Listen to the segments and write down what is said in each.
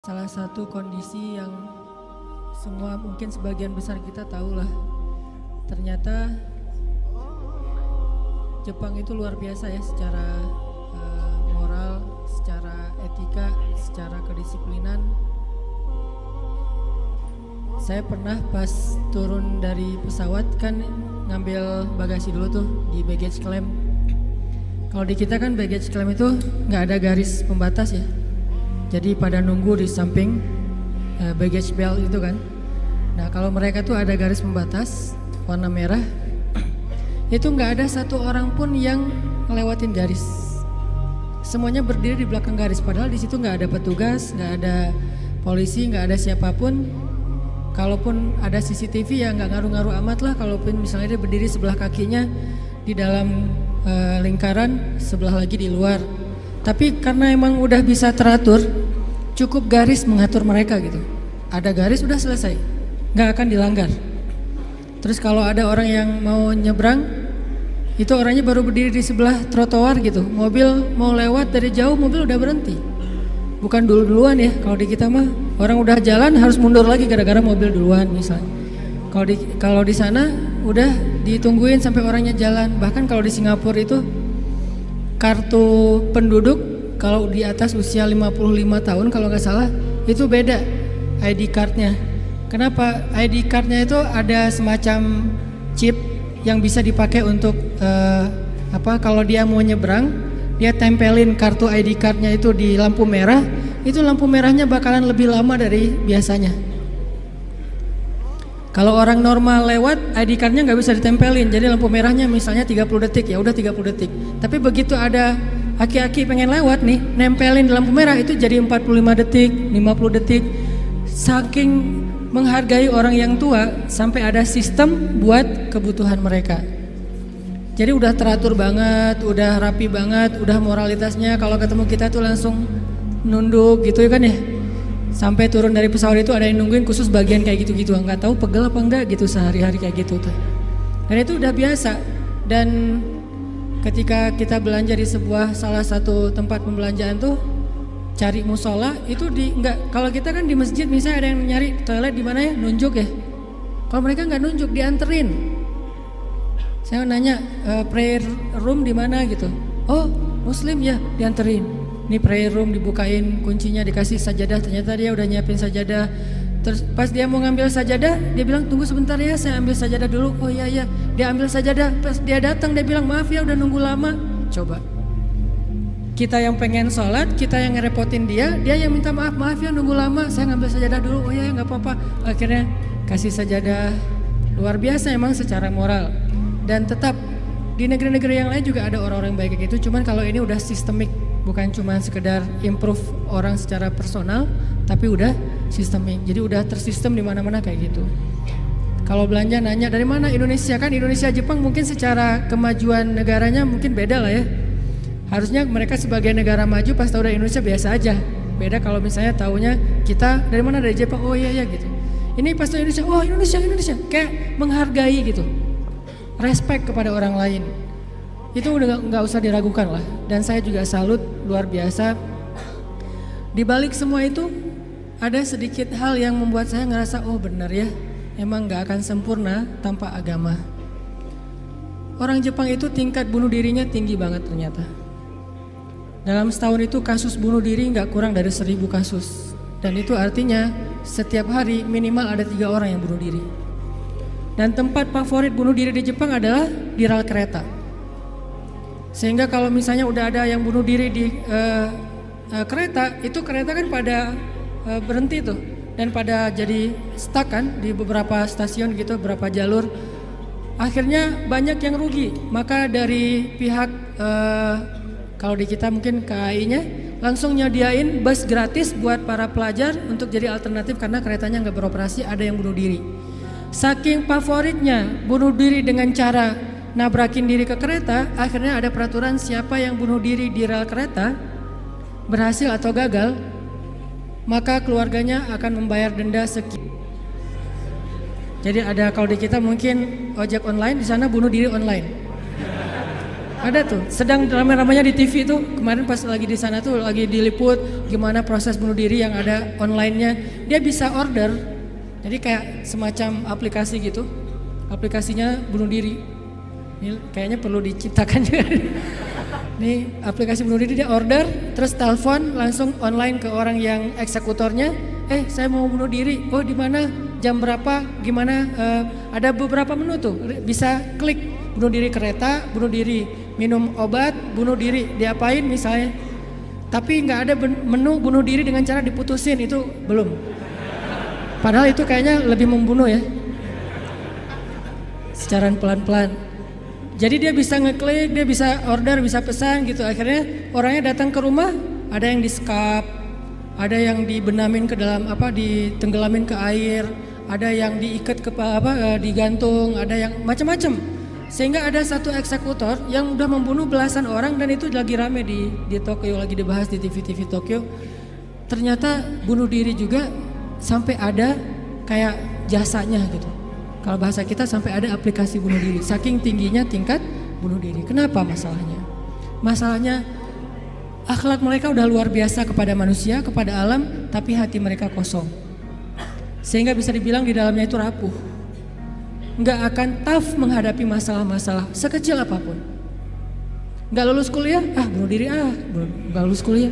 Salah satu kondisi yang semua mungkin sebagian besar kita tahulah, ternyata Jepang itu luar biasa ya secara moral, secara etika, secara kedisiplinan. Saya pernah pas turun dari pesawat kan ngambil bagasi dulu tuh di baggage claim. Kalau di kita kan baggage claim itu nggak ada garis pembatas ya. Jadi pada nunggu di samping baggage belt itu kan. Nah kalau mereka tuh ada garis pembatas warna merah, itu nggak ada satu orang pun yang ngelewatin garis. Semuanya berdiri di belakang garis. Padahal di situ nggak ada petugas, nggak ada polisi, nggak ada siapapun. Kalaupun ada CCTV ya nggak ngaruh-ngaruh amat lah. Kalaupun misalnya dia berdiri sebelah kakinya di dalam lingkaran, sebelah lagi di luar. Tapi karena emang udah bisa teratur, cukup garis mengatur mereka gitu. Ada garis udah selesai, nggak akan dilanggar. Terus kalau ada orang yang mau nyebrang, itu orangnya baru berdiri di sebelah trotoar gitu. Mobil mau lewat dari jauh, mobil udah berhenti. Bukan duluan ya, kalau di kita mah orang udah jalan harus mundur lagi gara-gara mobil duluan misalnya. Kalau di sana udah ditungguin sampai orangnya jalan. Bahkan kalau di Singapura itu kartu penduduk kalau di atas usia 55 tahun kalau nggak salah itu beda ID cardnya. Kenapa? ID cardnya itu ada semacam chip yang bisa dipakai untuk kalau dia mau nyebrang, dia tempelin kartu ID cardnya itu di lampu merah, itu lampu merahnya bakalan lebih lama dari biasanya. Kalau orang normal lewat, ID cardnya nggak bisa ditempelin, jadi lampu merahnya misalnya 30 detik, ya udah 30 detik. Tapi begitu ada aki-aki pengen lewat nih, nempelin di lampu merah itu jadi 45 detik, 50 detik. Saking menghargai orang yang tua, sampai ada sistem buat kebutuhan mereka. Jadi udah teratur banget, udah rapi banget, udah moralitasnya kalau ketemu kita tuh langsung nunduk gitu kan ya. Sampai turun dari pesawat itu ada yang nungguin khusus bagian kayak gitu-gitu, nggak tahu pegel apa enggak gitu sehari-hari kayak gitu tuh. Dan itu udah biasa. Dan ketika kita belanja di salah satu tempat pembelanjaan tuh cari musola itu kalau kita kan di masjid misalnya ada yang nyari toilet di mana ya, nunjuk ya. Kalau mereka nggak nunjuk, dianterin. Saya nanya prayer room di mana gitu. Oh Muslim ya, dianterin. Ini prayer room dibukain kuncinya, dikasih sajadah, ternyata dia udah nyiapin sajadah. Terus pas dia mau ngambil sajadah, dia bilang tunggu sebentar ya, saya ambil sajadah dulu. Oh iya, dia ambil sajadah. Pas dia datang dia bilang maaf ya udah nunggu lama. Coba kita yang pengen sholat, kita yang ngerepotin dia yang minta maaf ya nunggu lama, saya ngambil sajadah dulu. Oh iya nggak apa-apa. Akhirnya kasih sajadah. Luar biasa emang secara moral. Dan tetap di negeri-negeri yang lain juga ada orang-orang baik kayak gitu. Cuman kalau ini udah sistemik, bukan cuma sekedar improve orang secara personal, tapi udah sistemik. Jadi udah tersistem di mana-mana kayak gitu. Kalau belanja nanya dari mana Indonesia, kan Indonesia Jepang mungkin secara kemajuan negaranya mungkin beda lah ya. Harusnya mereka sebagai negara maju pas tahu dari Indonesia biasa aja. Beda kalau misalnya taunya kita dari mana, dari Jepang. Oh iya gitu. Ini pas tahu Indonesia, oh Indonesia, kayak menghargai gitu. Respect kepada orang lain. Itu udah nggak usah diragukan lah. Dan saya juga salut luar biasa. Di balik semua itu ada sedikit hal yang membuat saya ngerasa oh benar ya, emang nggak akan sempurna tanpa agama. Orang Jepang itu tingkat bunuh dirinya tinggi banget ternyata. Dalam setahun itu kasus bunuh diri nggak kurang dari 1000 kasus. Dan itu artinya setiap hari minimal ada 3 orang yang bunuh diri. Dan tempat favorit bunuh diri di Jepang adalah di rel kereta. Sehingga kalau misalnya udah ada yang bunuh diri di kereta, itu kereta kan pada berhenti tuh dan pada jadi stuck kan di beberapa stasiun gitu, beberapa jalur. Akhirnya banyak yang rugi. Maka dari pihak kalau di kita mungkin KAI-nya langsung nyediain bus gratis buat para pelajar untuk jadi alternatif karena keretanya nggak beroperasi, ada yang bunuh diri. Saking favoritnya bunuh diri dengan cara nabrakin diri ke kereta, akhirnya ada peraturan siapa yang bunuh diri di rel kereta berhasil atau gagal, maka keluarganya akan membayar denda sekian. Jadi ada kalau di kita mungkin ojek online, di sana bunuh diri online. Ada tuh, sedang ramai-ramainya di TV tuh kemarin pas lagi di sana tuh lagi diliput gimana proses bunuh diri yang ada online-nya. Dia bisa order, jadi kayak semacam aplikasi gitu, aplikasinya bunuh diri. Ini kayaknya perlu diciptakan juga. Nih aplikasi bunuh diri, dia order, terus telepon langsung online ke orang yang eksekutornya. Saya mau bunuh diri, oh di mana, jam berapa, gimana? Ada beberapa menu tuh, bisa klik bunuh diri kereta, bunuh diri minum obat, bunuh diri diapain misalnya. Tapi nggak ada menu bunuh diri dengan cara diputusin, itu belum. Padahal itu kayaknya lebih membunuh ya. Secara pelan-pelan. Jadi dia bisa ngeklik, dia bisa order, bisa pesan gitu. Akhirnya orangnya datang ke rumah, ada yang di-skap, ada yang dibenamin ke dalam ditenggelamin ke air, ada yang diikat ke digantung, ada yang macam-macam. Sehingga ada satu eksekutor yang udah membunuh belasan orang dan itu lagi rame di Tokyo, lagi dibahas di TV-TV Tokyo. Ternyata bunuh diri juga sampai ada kayak jasanya gitu. Kalau bahasa kita sampai ada aplikasi bunuh diri. Saking tingginya tingkat bunuh diri. Kenapa masalahnya? Masalahnya akhlak mereka udah luar biasa kepada manusia, kepada alam, tapi hati mereka kosong. Sehingga bisa dibilang di dalamnya itu rapuh. Nggak akan tough menghadapi masalah-masalah sekecil apapun. Nggak lulus kuliah, bunuh diri, nggak lulus kuliah.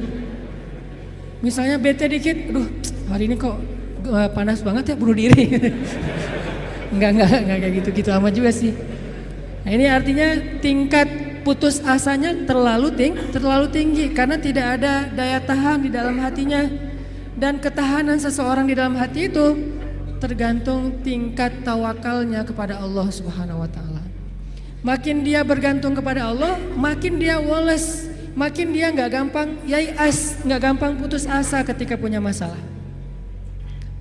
Misalnya bete dikit, aduh hari ini kok panas banget ya, bunuh diri. Nggak kayak gitu-gitu amat juga sih. Nah ini artinya tingkat putus asanya terlalu tinggi karena tidak ada daya tahan di dalam hatinya. Dan ketahanan seseorang di dalam hati itu tergantung tingkat tawakalnya kepada Allah Subhanahu wa taala. Makin dia bergantung kepada Allah, makin dia woles, makin dia nggak gampang yai'as, nggak gampang putus asa ketika punya masalah.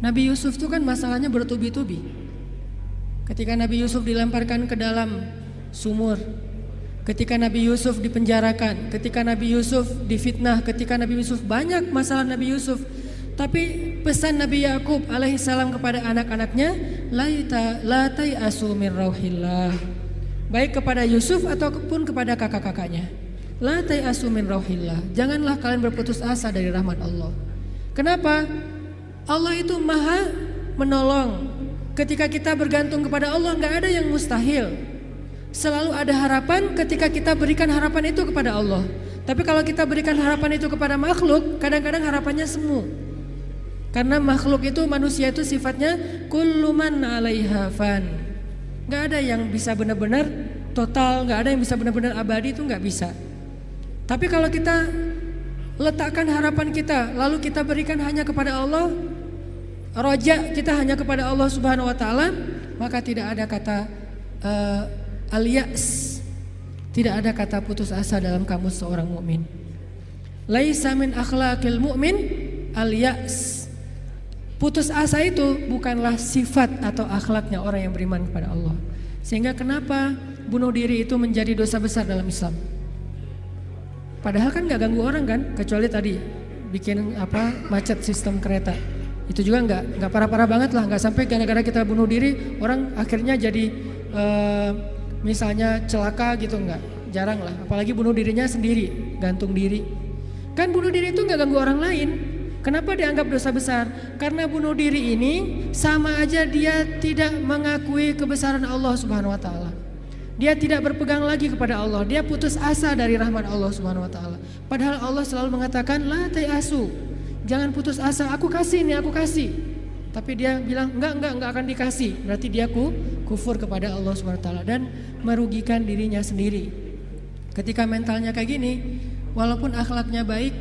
Nabi Yusuf itu kan masalahnya bertubi-tubi. Ketika Nabi Yusuf dilemparkan ke dalam sumur, ketika Nabi Yusuf dipenjarakan, ketika Nabi Yusuf difitnah, ketika Nabi Yusuf banyak masalah Nabi Yusuf. Tapi pesan Nabi Yakub alaihissalam kepada anak-anaknya, la tai'asu min rauhillah. Baik kepada Yusuf ataupun kepada kakak-kakaknya. La tai'asu min rauhillah. Janganlah kalian berputus asa dari rahmat Allah. Kenapa? Allah itu maha menolong. Ketika kita bergantung kepada Allah, nggak ada yang mustahil. Selalu ada harapan ketika kita berikan harapan itu kepada Allah. Tapi kalau kita berikan harapan itu kepada makhluk, kadang-kadang harapannya semu. Karena makhluk itu, manusia itu sifatnya kullu man 'alaiha fan. Nggak ada yang bisa benar-benar total, nggak ada yang bisa benar-benar abadi, itu nggak bisa. Tapi kalau kita letakkan harapan kita, lalu kita berikan hanya kepada Allah, roja kita hanya kepada Allah Subhanahu wa taala, maka tidak ada kata al-ya's, tidak ada kata putus asa dalam kamus seorang mukmin. Laisa min akhlaqil mu'min al-ya's. Putus asa itu bukanlah sifat atau akhlaknya orang yang beriman kepada Allah. Sehingga kenapa bunuh diri itu menjadi dosa besar dalam Islam? Padahal kan nggak ganggu orang kan, kecuali tadi bikin macet sistem kereta. Itu juga nggak parah-parah banget lah, nggak sampai gara-gara kita bunuh diri orang akhirnya jadi misalnya celaka gitu, nggak, jarang lah. Apalagi bunuh dirinya sendiri, gantung diri. Kan bunuh diri itu nggak ganggu orang lain. Kenapa dianggap dosa besar? Karena bunuh diri ini sama aja dia tidak mengakui kebesaran Allah Subhanahu wa taala. Dia tidak berpegang lagi kepada Allah. Dia putus asa dari rahmat Allah Subhanahu wa taala. Padahal Allah selalu mengatakan la tai'asu. Jangan putus asa, aku kasih nih, aku kasih. Tapi dia bilang enggak akan dikasih. Berarti dia kufur kepada Allah Subhanahu wa taala dan merugikan dirinya sendiri. Ketika mentalnya kayak gini, walaupun akhlaknya baik,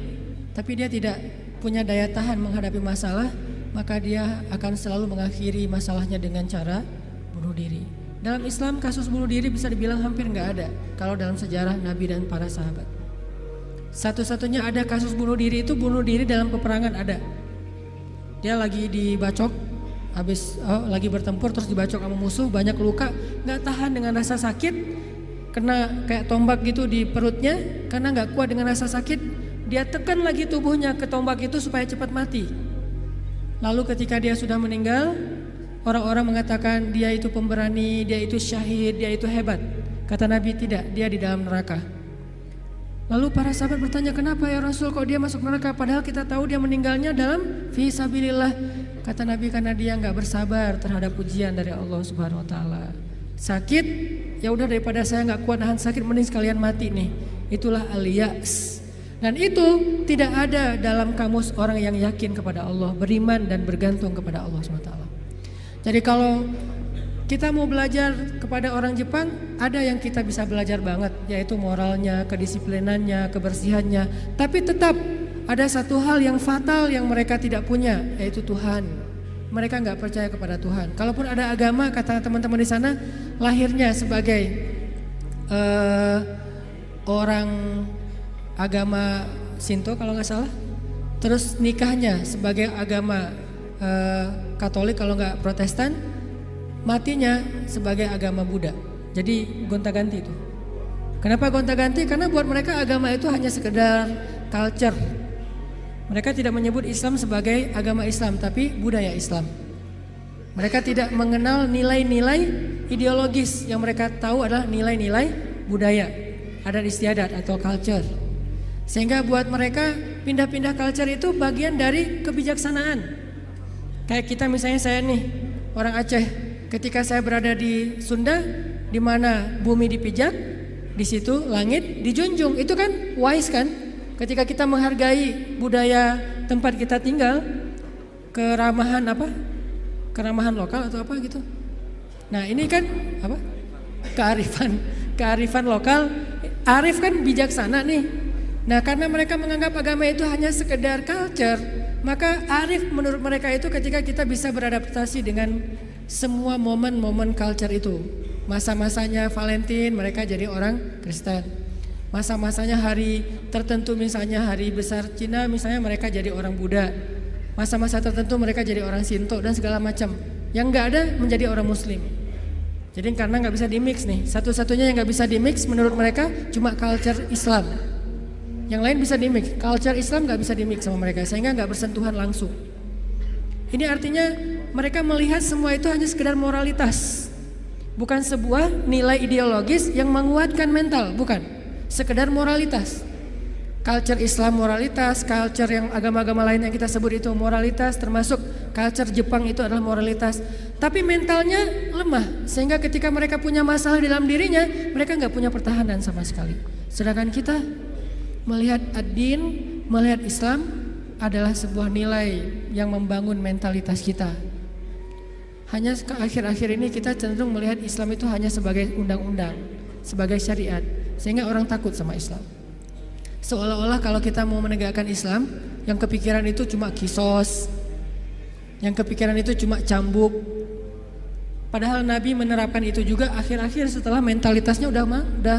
tapi dia tidak punya daya tahan menghadapi masalah, maka dia akan selalu mengakhiri masalahnya dengan cara bunuh diri. Dalam Islam kasus bunuh diri bisa dibilang hampir nggak ada kalau dalam sejarah Nabi dan para sahabat. Satu-satunya ada kasus bunuh diri itu bunuh diri dalam peperangan ada. Dia lagi dibacok, lagi bertempur terus dibacok sama musuh, banyak luka, nggak tahan dengan rasa sakit, kena kayak tombak gitu di perutnya, karena nggak kuat dengan rasa sakit. Dia tekan lagi tubuhnya ke tombak itu supaya cepat mati. Lalu ketika dia sudah meninggal, orang-orang mengatakan dia itu pemberani, dia itu syahid, dia itu hebat. Kata Nabi tidak, dia di dalam neraka. Lalu para sahabat bertanya, kenapa ya Rasul kok dia masuk neraka? Padahal kita tahu dia meninggalnya dalam fisabilillah. Kata Nabi, karena dia nggak bersabar terhadap ujian dari Allah Subhanahu Wa Taala. Sakit, ya udah daripada saya nggak kuat nahan sakit, mending sekalian mati nih. Itulah al-ya's. Dan itu tidak ada dalam kamus orang yang yakin kepada Allah, beriman dan bergantung kepada Allah Subhanahu Wa Taala. Jadi kalau kita mau belajar kepada orang Jepang, ada yang kita bisa belajar banget, yaitu moralnya, kedisiplinannya, kebersihannya. Tapi tetap ada satu hal yang fatal yang mereka tidak punya, yaitu Tuhan. Mereka nggak percaya kepada Tuhan. Kalaupun ada agama, kata teman-teman di sana, lahirnya sebagai orang agama Shinto kalau nggak salah, terus nikahnya sebagai agama Katolik kalau nggak Protestan, matinya sebagai agama Buddha. Jadi gonta-ganti itu. Kenapa gonta-ganti? Karena buat mereka agama itu hanya sekedar culture. Mereka tidak menyebut Islam sebagai agama Islam, tapi budaya Islam. Mereka tidak mengenal nilai-nilai ideologis. Yang mereka tahu adalah nilai-nilai budaya, adat istiadat atau culture. Sehingga buat mereka pindah-pindah culture itu bagian dari kebijaksanaan. Kayak kita misalnya, saya nih orang Aceh. Ketika saya berada di Sunda, di mana bumi dipijak, di situ langit dijunjung. Itu kan wise kan? Ketika kita menghargai budaya tempat kita tinggal, keramahan apa? Keramahan lokal atau apa gitu. Nah ini kan apa? Kearifan lokal. Arif kan bijaksana nih. Nah karena mereka menganggap agama itu hanya sekedar culture, maka arif menurut mereka itu ketika kita bisa beradaptasi dengan semua momen-momen culture itu. Masa-masanya Valentine, mereka jadi orang Kristen. Masa-masanya hari tertentu, misalnya hari besar Cina, misalnya mereka jadi orang Buddha. Masa-masa tertentu mereka jadi orang Shinto dan segala macam. Yang nggak ada menjadi orang Muslim. Jadi karena nggak bisa dimix nih, satu-satunya yang nggak bisa dimix menurut mereka cuma culture Islam. Yang lain bisa dimix, culture Islam nggak bisa dimix sama mereka, sehingga nggak bersentuhan langsung. Ini artinya mereka melihat semua itu hanya sekedar moralitas, bukan sebuah nilai ideologis yang menguatkan mental, bukan. Sekedar moralitas. Culture Islam moralitas, culture yang agama-agama lain yang kita sebut itu moralitas, termasuk culture Jepang itu adalah moralitas. Tapi mentalnya lemah, sehingga ketika mereka punya masalah di dalam dirinya, mereka nggak punya pertahanan sama sekali. Sedangkan kita melihat ad-din, melihat Islam adalah sebuah nilai yang membangun mentalitas kita. Hanya ke akhir-akhir ini kita cenderung melihat Islam itu hanya sebagai undang-undang, sebagai syariat, sehingga orang takut sama Islam. Seolah-olah kalau kita mau menegakkan Islam, yang kepikiran itu cuma kisos, yang kepikiran itu cuma cambuk. Padahal Nabi menerapkan itu juga akhir-akhir setelah mentalitasnya udah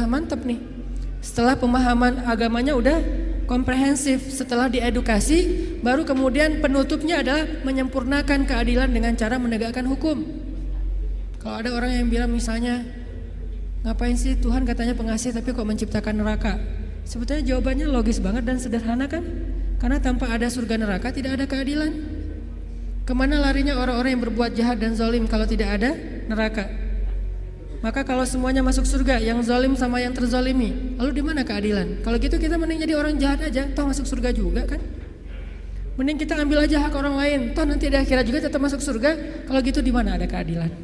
mantep nih. Setelah pemahaman agamanya udah komprehensif, setelah diedukasi, baru kemudian penutupnya adalah menyempurnakan keadilan dengan cara menegakkan hukum. Kalau ada orang yang bilang misalnya, ngapain sih Tuhan katanya pengasih tapi kok menciptakan neraka? Sebetulnya jawabannya logis banget dan sederhana kan? Karena tanpa ada surga neraka tidak ada keadilan. Kemana larinya orang-orang yang berbuat jahat dan zalim kalau tidak ada neraka? Maka kalau semuanya masuk surga, yang zalim sama yang terzalimi, lalu di mana keadilan? Kalau gitu kita mending jadi orang jahat aja, toh masuk surga juga kan? Mending kita ambil aja hak orang lain, toh nanti di akhirat juga tetap masuk surga. Kalau gitu di mana ada keadilan?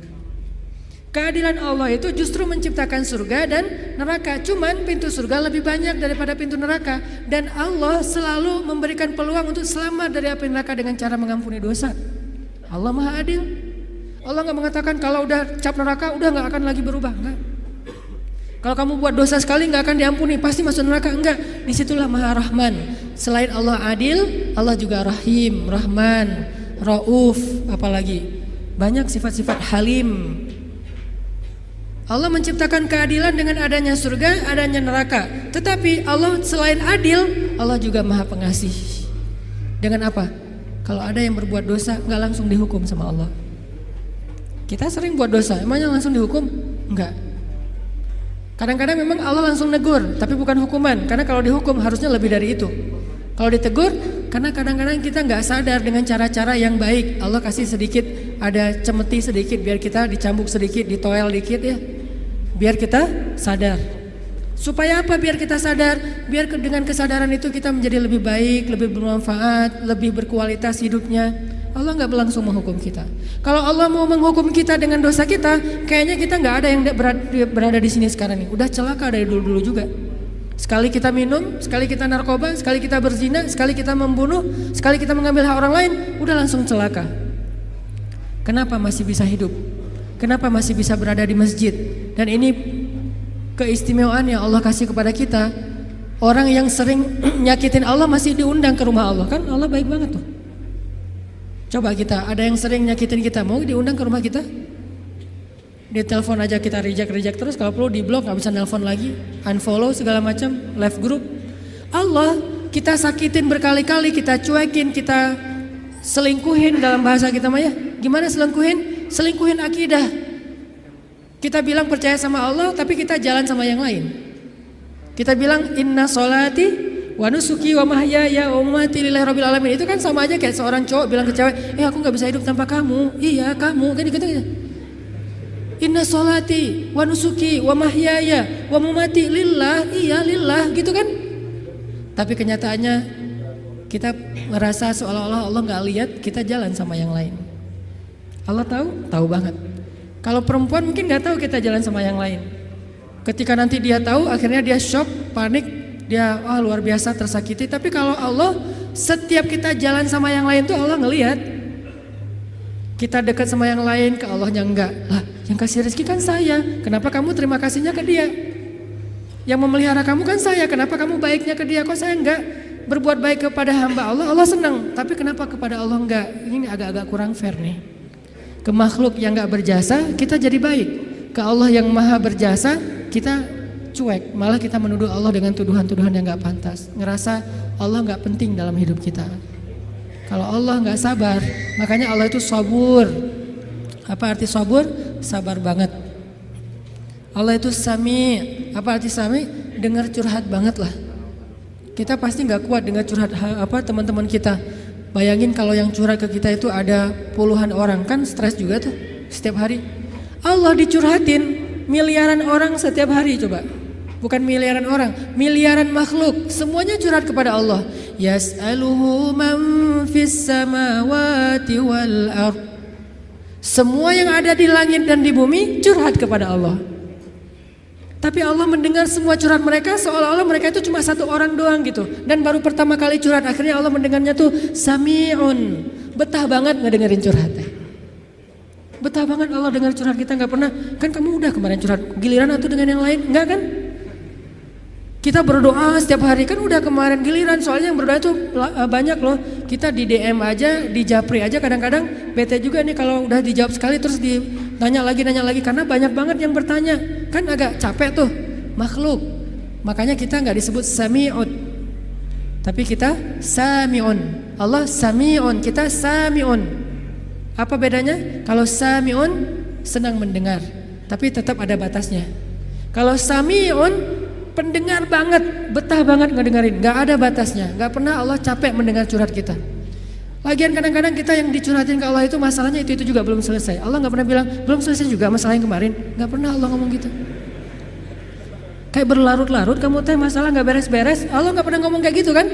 Keadilan Allah itu justru menciptakan surga dan neraka. Cuman pintu surga lebih banyak daripada pintu neraka, dan Allah selalu memberikan peluang untuk selamat dari api neraka dengan cara mengampuni dosa. Allah Maha Adil. Allah nggak mengatakan kalau udah cap neraka udah nggak akan lagi berubah, enggak. Kalau kamu buat dosa sekali nggak akan diampuni, pasti masuk neraka, enggak. Disitulah Maha Rahman. Selain Allah adil, Allah juga Rahim, Rahman, Rauf, apalagi banyak sifat-sifat Halim. Allah menciptakan keadilan dengan adanya surga, adanya neraka. Tetapi Allah selain adil, Allah juga Maha Pengasih. Dengan apa? Kalau ada yang berbuat dosa nggak langsung dihukum sama Allah. Kita sering buat dosa, emangnya langsung dihukum? Enggak. Kadang-kadang memang Allah langsung negur, tapi bukan hukuman. Karena kalau dihukum harusnya lebih dari itu. Kalau ditegur, karena kadang-kadang kita nggak sadar dengan cara-cara yang baik. Allah kasih sedikit, ada cemeti sedikit biar kita dicambuk sedikit, ditoel dikit ya, biar kita sadar. Supaya apa? Biar kita sadar, biar dengan kesadaran itu kita menjadi lebih baik, lebih bermanfaat, lebih berkualitas hidupnya. Allah nggak langsung menghukum kita. Kalau Allah mau menghukum kita dengan dosa kita, kayaknya kita nggak ada yang berada di sini sekarang nih. Udah celaka dari dulu-dulu juga. Sekali kita minum, sekali kita narkoba, sekali kita berzina, sekali kita membunuh, sekali kita mengambil hak orang lain, udah langsung celaka. Kenapa masih bisa hidup? Kenapa masih bisa berada di masjid? Dan ini keistimewaan yang Allah kasih kepada kita. Orang yang sering nyakitin Allah masih diundang ke rumah Allah. Kan Allah baik banget tuh. Coba kita, ada yang sering nyakitin kita, mau diundang ke rumah kita? Dia telepon aja kita reject terus, kalau perlu di blok, gak bisa nelpon lagi, unfollow segala macam, left group. Allah kita sakitin berkali-kali, kita cuekin, kita selingkuhin dalam bahasa kita mah ya. Gimana selingkuhin? Selingkuhin akidah. Kita bilang percaya sama Allah tapi kita jalan sama yang lain. Kita bilang inna sholati wa nusuki wa mahyaya wa mamati lillahi rabbil alamin. Itu kan sama aja kayak seorang cowok bilang ke cewek, aku gak bisa hidup tanpa kamu. Iya kamu, kan gitu. Inna sholati wa nusuki wa mahyaya wa mamati lillah. Iya lillah, gitu kan. Tapi kenyataannya kita merasa seolah-olah Allah gak lihat, kita jalan sama yang lain. Allah tahu? Tahu banget. Kalau perempuan mungkin gak tahu kita jalan sama yang lain. Ketika nanti dia tahu, akhirnya dia shock, panik, dia luar biasa tersakiti. Tapi kalau Allah, setiap kita jalan sama yang lain tuh Allah ngelihat. Kita dekat sama yang lain, ke Allahnya enggak. Lah, yang kasih rezeki kan saya. Kenapa kamu terima kasihnya ke dia? Yang memelihara kamu kan saya. Kenapa kamu baiknya ke dia? Kok saya enggak berbuat baik kepada hamba Allah? Allah senang. Tapi kenapa kepada Allah enggak? Ini agak-agak kurang fair nih. Ke makhluk yang enggak berjasa, kita jadi baik. Ke Allah yang maha berjasa, kita cuek. Malah kita menuduh Allah dengan tuduhan-tuduhan yang enggak pantas. Ngerasa Allah enggak penting dalam hidup kita. Kalau Allah enggak sabar, makanya Allah itu sabur. Apa arti sabur? Sabar banget. Allah itu sami. Apa arti sami? Dengar curhat banget lah. Kita pasti enggak kuat dengar curhat teman-teman kita. Bayangin kalau yang curhat ke kita itu ada puluhan orang, kan stres juga tuh setiap hari. Allah dicurhatin miliaran orang setiap hari, coba. Bukan miliaran orang, miliaran makhluk, semuanya curhat kepada Allah. Yas'aluhu man fis samawati wal ard. Semua yang ada di langit dan di bumi curhat kepada Allah. Tapi Allah mendengar semua curhat mereka seolah-olah mereka itu cuma satu orang doang gitu. Dan baru pertama kali curhat, akhirnya Allah mendengarnya tuh sami'un. Betah banget ngedengerin curhatnya. Betah banget Allah dengar curhat kita, gak pernah. Kan kamu udah kemarin curhat, giliran atau dengan yang lain? Enggak kan? Kita berdoa setiap hari, kan udah kemarin giliran. Soalnya yang berdoa itu banyak loh. Kita di DM aja, di japri aja kadang-kadang bete juga nih kalau udah dijawab sekali terus nanya lagi karena banyak banget yang bertanya. Kan agak capek tuh makhluk. Makanya kita nggak disebut sami'un, tapi kita sami'un. Allah sami'un, kita sami'un. Apa bedanya? Kalau sami'un senang mendengar, tapi tetap ada batasnya. Kalau sami'un pendengar banget, betah banget ngedengerin, gak ada batasnya, gak pernah Allah capek mendengar curhat kita. Lagian kadang-kadang kita yang dicurhatin ke Allah itu masalahnya itu juga belum selesai. Allah gak pernah bilang belum selesai juga masalah yang kemarin, gak pernah Allah ngomong gitu. Kayak berlarut-larut kamu teh masalah gak beres-beres, Allah gak pernah ngomong kayak gitu kan.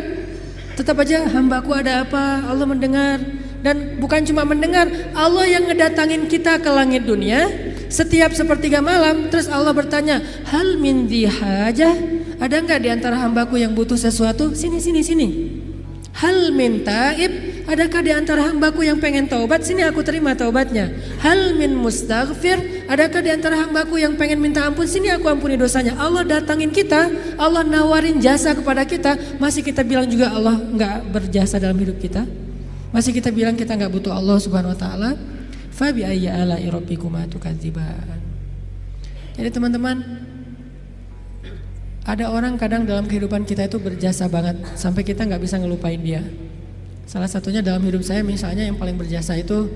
Tetap aja hambaku ada apa, Allah mendengar. Dan bukan cuma mendengar, Allah yang ngedatangin kita ke langit dunia setiap sepertiga malam. Terus Allah bertanya, hal min dihajah, ada nggak di antara hambaku yang butuh sesuatu? Sini. Hal min taib, adakah di antara hambaku yang pengen taubat? Sini aku terima taubatnya. Hal min mustaghfir, adakah di antara hambaku yang pengen minta ampun? Sini aku ampuni dosanya. Allah datangin kita, Allah nawarin jasa kepada kita, masih kita bilang juga Allah nggak berjasa dalam hidup kita. Masih kita bilang kita nggak butuh Allah Subhanahu Wa Taala. Fabi ayya ala'i rabbikuma tukadziban. Jadi teman-teman, ada orang kadang dalam kehidupan kita itu berjasa banget sampai kita nggak bisa ngelupain dia. Salah satunya dalam hidup saya misalnya yang paling berjasa itu